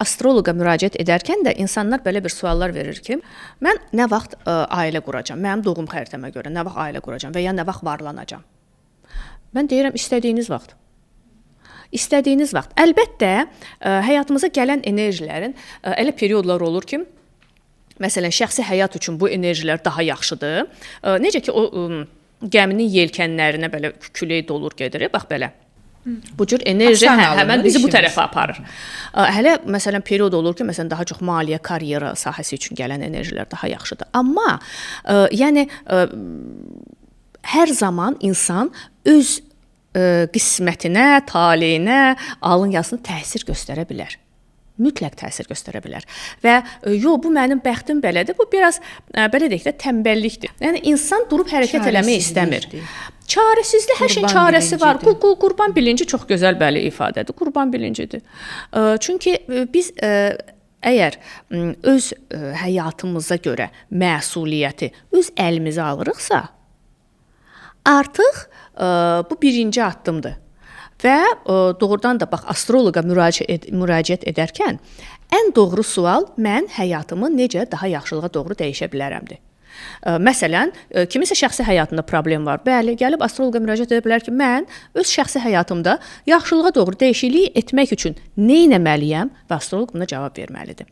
astroloqa müraciət edərkən də insanlar belə bir suallar verir ki, mən nə vaxt ailə quracağam? Mənim doğum xəritəmə görə nə vaxt ailə quracağam və ya nə vaxt varlanacağam? Mən deyirəm, istədiyiniz vaxt. İstədiyiniz vaxt. Əlbəttə, həyatımıza gələn enerjilərin elə periodlar olur ki, məsələn, şəxsi həyat üçün bu enerjilər daha yaxşıdır. Necə ki, o gəminin yelkənlərinə belə külək dolur gedir, bax belə. Bu cür enerji həmən bizi bu tərəfə aparır. Hələ məsələn period olur ki, məsələn daha çox maliyyə, karyera sahəsi üçün gələn enerjilər daha yaxşıdır. Amma yəni hər zaman insan öz qismətinə, taleyinə, alın yazısına təsir göstərə bilər. Mütləq təsir göstərə bilər. Və bu mənim bəxtim belədir. Bu biraz belə deyək də tənbəllikdir. Yəni insan durub hərəkət eləmək istəmir. Çarəsizlik, hər şeyin çarəsi var. Qurban bilinci çox gözəl belə ifadədir. Qurban bilincidir. Çünki biz əgər öz həyatımıza görə məsuliyyəti öz əlimizə alırıqsa, artıq bu birinci addımdır. Və doğrudan da bax astroloqa müraciət edərkən ən doğru sual mən həyatımı necə daha yaxşılığa doğru dəyişə bilərəmdir. Məsələn, kimisə şəxsi həyatında problem var. Bəli, gəlib astroloqa müraciət edə bilər ki, mən öz şəxsi həyatımda yaxşılığa doğru dəyişiklik etmək üçün nə etməliyəm və astroloq buna cavab verməlidir.